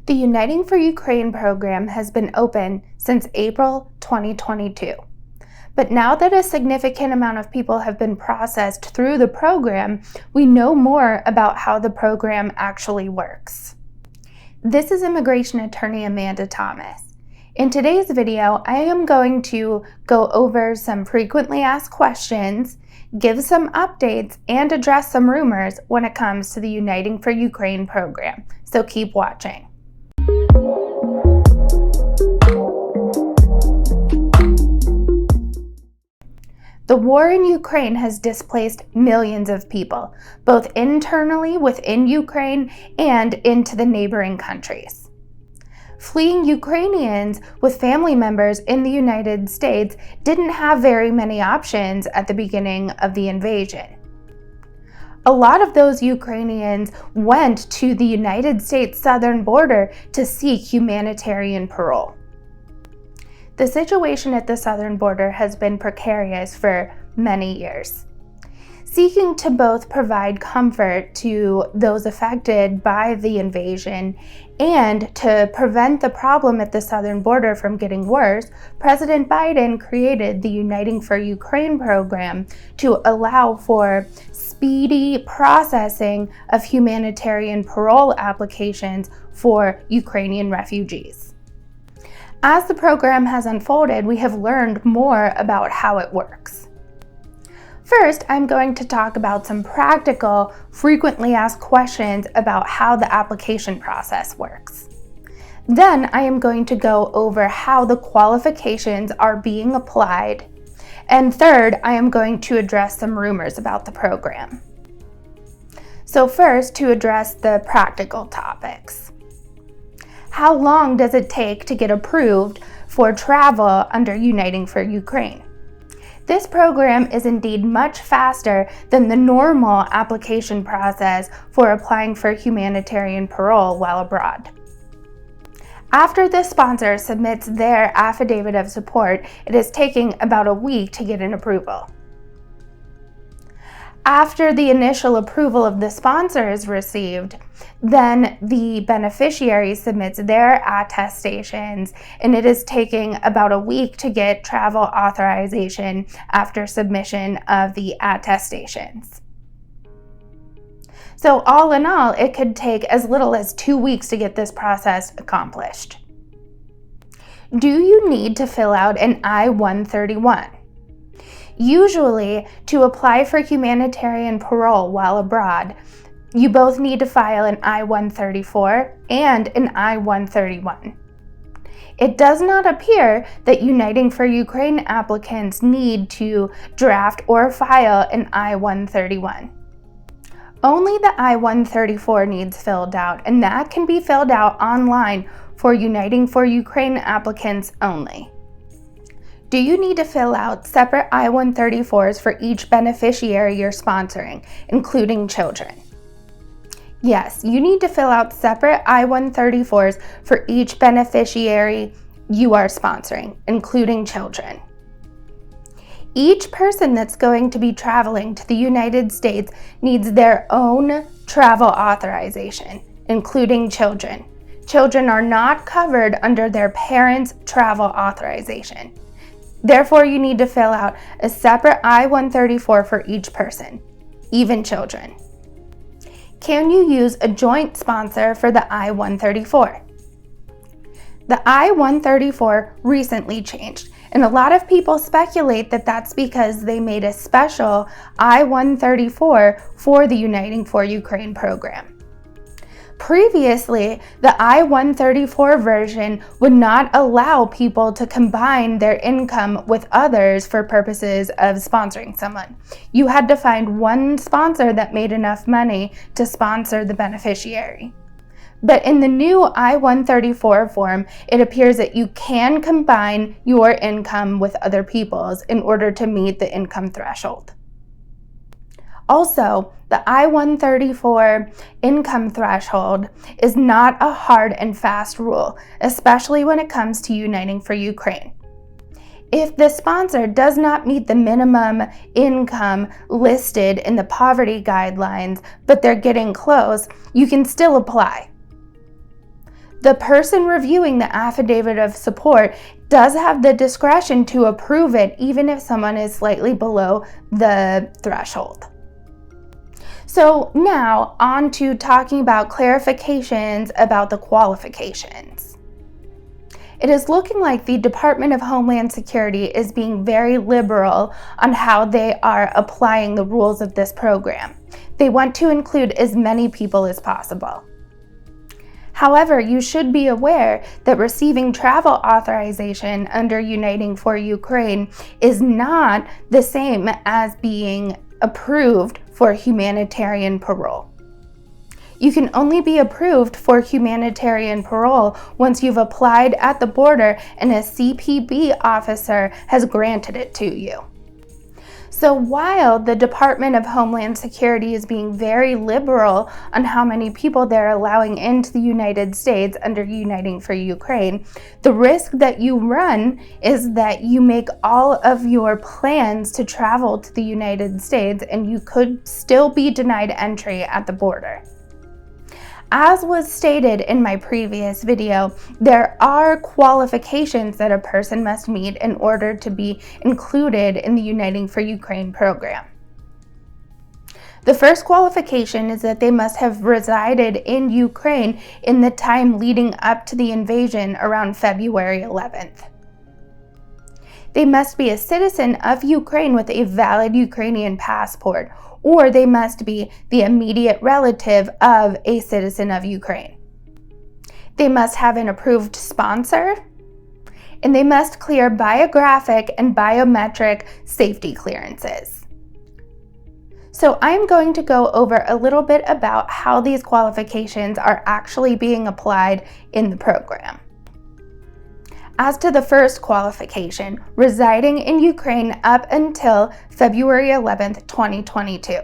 The Uniting for Ukraine program has been open since April 2022. But now that a significant amount of people have been processed through the program, we know more about how the program actually works. This is immigration attorney Amanda Thomas. In today's video, I am going to go over some frequently asked questions, give some updates, and address some rumors when it comes to the Uniting for Ukraine program. So keep watching. The war in Ukraine has displaced millions of people, both internally within Ukraine and into the neighboring countries. Fleeing Ukrainians with family members in the United States didn't have very many options at the beginning of the invasion. A lot of those Ukrainians went to the United States southern border to seek humanitarian parole. The situation at the southern border has been precarious for many years. Seeking to both provide comfort to those affected by the invasion and to prevent the problem at the southern border from getting worse, President Biden created the Uniting for Ukraine program to allow for speedy processing of humanitarian parole applications for Ukrainian refugees. As the program has unfolded, we have learned more about how it works. First, I'm going to talk about some practical, frequently asked questions about how the application process works. Then I am going to go over how the qualifications are being applied. And third, I am going to address some rumors about the program. So first, to address the practical topics. How long does it take to get approved for travel under Uniting for Ukraine? This program is indeed much faster than the normal application process for applying for humanitarian parole while abroad. After the sponsor submits their affidavit of support, it is taking about a week to get an approval. After the initial approval of the sponsor is received, then the beneficiary submits their attestations, and it is taking about a week to get travel authorization after submission of the attestations. So all in all, it could take as little as 2 weeks to get this process accomplished. Do you need to fill out an I-131? Usually, to apply for humanitarian parole while abroad, you both need to file an I-134 and an I-131. It does not appear that Uniting for Ukraine applicants need to draft or file an I-131. Only the I-134 needs filled out, and that can be filled out online for Uniting for Ukraine applicants only. Do you need to fill out separate I-134s for each beneficiary you're sponsoring, including children? Yes, you need to fill out separate I-134s for each beneficiary you are sponsoring, including children. Each person that's going to be traveling to the United States needs their own travel authorization, including children. Children are not covered under their parents' travel authorization. Therefore, you need to fill out a separate I-134 for each person, even children. Can you use a joint sponsor for the I-134? The I-134 recently changed, and a lot of people speculate that that's because they made a special I-134 for the Uniting for Ukraine program. Previously, the I-134 version would not allow people to combine their income with others for purposes of sponsoring someone. You had to find one sponsor that made enough money to sponsor the beneficiary. But in the new I-134 form, it appears that you can combine your income with other people's in order to meet the income threshold. Also, the I-134 income threshold is not a hard and fast rule, especially when it comes to Uniting for Ukraine. If the sponsor does not meet the minimum income listed in the poverty guidelines, but they're getting close, you can still apply. The person reviewing the affidavit of support does have the discretion to approve it, even if someone is slightly below the threshold. So now on to talking about clarifications about the qualifications. It is looking like the Department of Homeland Security is being very liberal on how they are applying the rules of this program. They want to include as many people as possible. However, you should be aware that receiving travel authorization under Uniting for Ukraine is not the same as being approved for humanitarian parole. You can only be approved for humanitarian parole once you've applied at the border and a CPB officer has granted it to you. So while the Department of Homeland Security is being very liberal on how many people they're allowing into the United States under Uniting for Ukraine, the risk that you run is that you make all of your plans to travel to the United States and you could still be denied entry at the border. As was stated in my previous video, there are qualifications that a person must meet in order to be included in the Uniting for Ukraine program. The first qualification is that they must have resided in Ukraine in the time leading up to the invasion around February 11th. They must be a citizen of Ukraine with a valid Ukrainian passport, or they must be the immediate relative of a citizen of Ukraine. They must have an approved sponsor, and they must clear biographic and biometric safety clearances. So I'm going to go over a little bit about how these qualifications are actually being applied in the program. As to the first qualification, residing in Ukraine up until February 11th, 2022.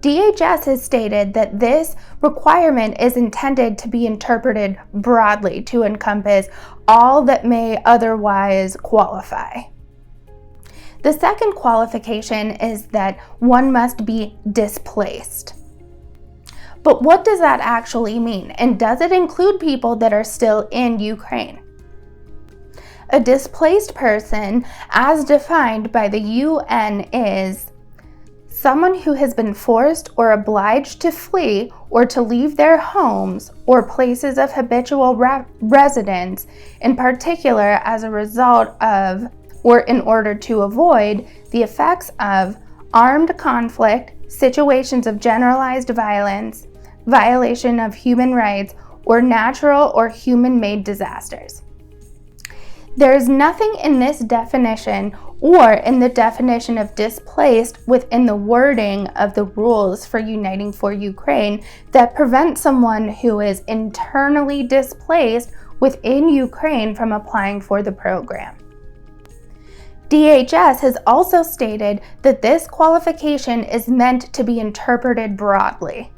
DHS has stated that this requirement is intended to be interpreted broadly to encompass all that may otherwise qualify. The second qualification is that one must be displaced. But what does that actually mean? And does it include people that are still in Ukraine? A displaced person, as defined by the UN, is someone who has been forced or obliged to flee or to leave their homes or places of habitual residence, in particular as a result of or in order to avoid the effects of armed conflict, situations of generalized violence, violation of human rights, or natural or human-made disasters. There is nothing in this definition or in the definition of displaced within the wording of the rules for Uniting for Ukraine that prevents someone who is internally displaced within Ukraine from applying for the program. DHS has also stated that this qualification is meant to be interpreted broadly.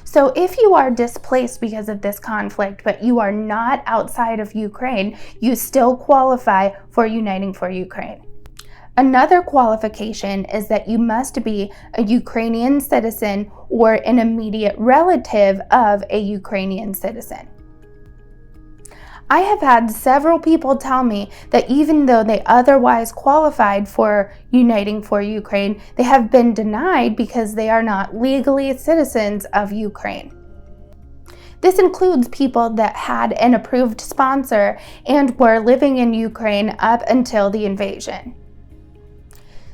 So if you are displaced because of this conflict, but you are not outside of Ukraine, you still qualify for Uniting for Ukraine. Another qualification is that you must be a Ukrainian citizen or an immediate relative of a Ukrainian citizen. I have had several people tell me that even though they otherwise qualified for Uniting for Ukraine, they have been denied because they are not legally citizens of Ukraine. This includes people that had an approved sponsor and were living in Ukraine up until the invasion.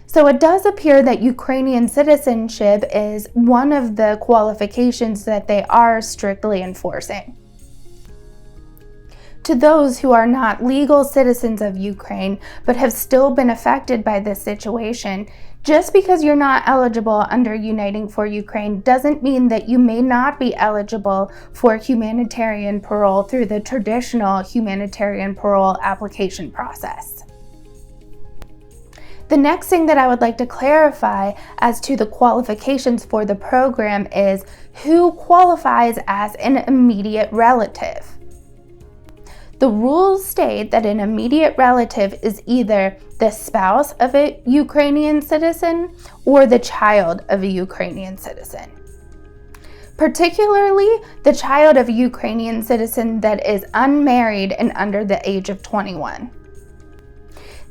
So it does appear that Ukrainian citizenship is one of the qualifications that they are strictly enforcing. To those who are not legal citizens of Ukraine but have still been affected by this situation, just because you're not eligible under Uniting for Ukraine doesn't mean that you may not be eligible for humanitarian parole through the traditional humanitarian parole application process. The next thing that I would like to clarify as to the qualifications for the program is who qualifies as an immediate relative. The rules state that an immediate relative is either the spouse of a Ukrainian citizen or the child of a Ukrainian citizen. particularly the child of a Ukrainian citizen that is unmarried and under the age of 21.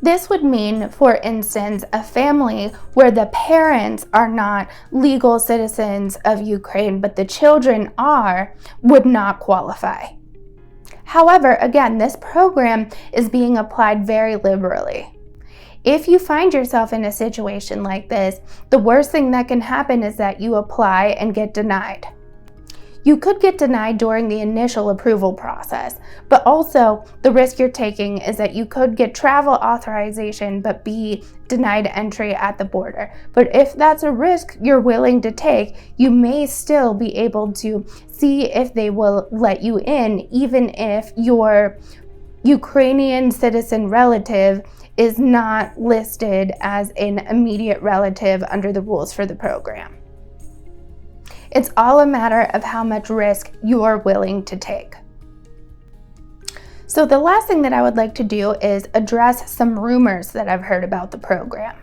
This would mean, for instance, a family where the parents are not legal citizens of Ukraine, but the children are, would not qualify. However, again, this program is being applied very liberally. If you find yourself in a situation like this, the worst thing that can happen is that you apply and get denied. You could get denied during the initial approval process, but also the risk you're taking is that you could get travel authorization but be denied entry at the border. But if that's a risk you're willing to take, you may still be able to see if they will let you in, even if your Ukrainian citizen relative is not listed as an immediate relative under the rules for the program. It's all a matter of how much risk you're willing to take. So the last thing that I would like to do is address some rumors that I've heard about the program.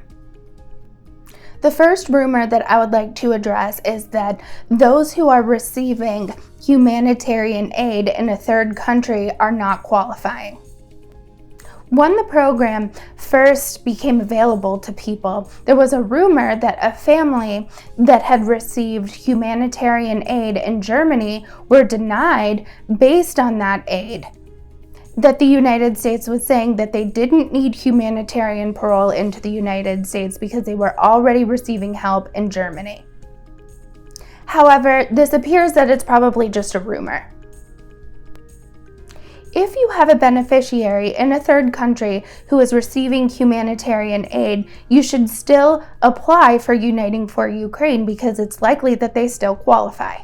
The first rumor that I would like to address is that those who are receiving humanitarian aid in a third country are not qualifying. When the program first became available to people, there was a rumor that a family that had received humanitarian aid in Germany were denied based on that aid. That the United States was saying that they didn't need humanitarian parole into the United States because they were already receiving help in Germany. However, this appears that it's probably just a rumor. If you have a beneficiary in a third country who is receiving humanitarian aid, you should still apply for Uniting for Ukraine because it's likely that they still qualify.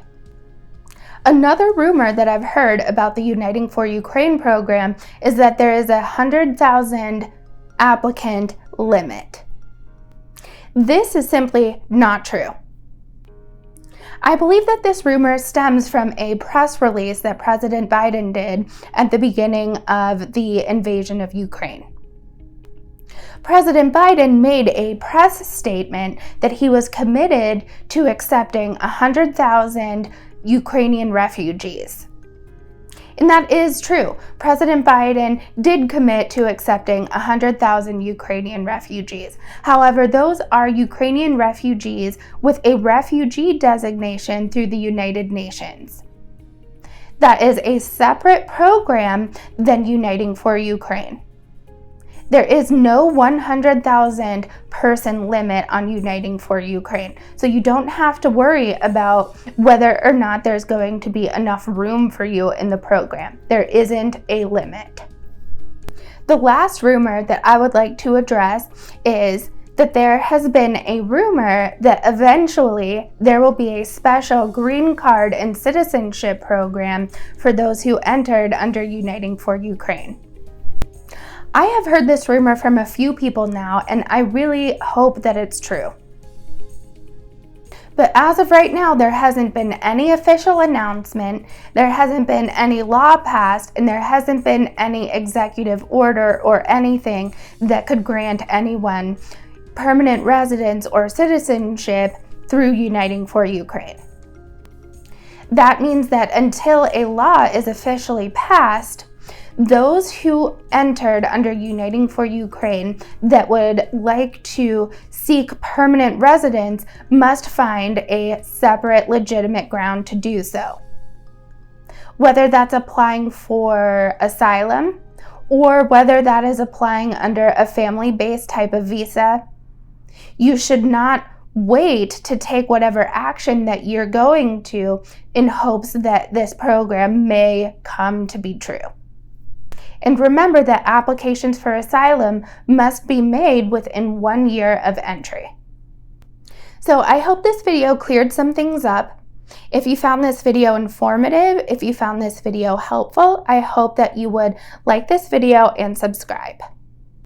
Another rumor that I've heard about the Uniting for Ukraine program is that there is a 100,000 applicant limit. This is simply not true. I believe that this rumor stems from a press release that President Biden did at the beginning of the invasion of Ukraine. President Biden made a press statement that he was committed to accepting 100,000 Ukrainian refugees. And that is true. President Biden did commit to accepting 100,000 Ukrainian refugees. However, those are Ukrainian refugees with a refugee designation through the United Nations. That is a separate program than Uniting for Ukraine. There is no 100,000 person limit on Uniting for Ukraine, so you don't have to worry about whether or not there's going to be enough room for you in the program. There isn't a limit. The last rumor that I would like to address is that there has been a rumor that eventually there will be a special green card and citizenship program for those who entered under Uniting for Ukraine. I have heard this rumor from a few people now, and I really hope that it's true. But as of right now, there hasn't been any official announcement, there hasn't been any law passed, and there hasn't been any executive order or anything that could grant anyone permanent residence or citizenship through Uniting for Ukraine. That means that until a law is officially passed, those who entered under Uniting for Ukraine that would like to seek permanent residence must find a separate legitimate ground to do so. Whether that's applying for asylum or whether that is applying under a family-based type of visa, you should not wait to take whatever action that you're going to in hopes that this program may come to be true. And remember that applications for asylum must be made within 1 year of entry. So I hope this video cleared some things up. If you found this video informative, if you found this video helpful, I hope that you would like this video and subscribe.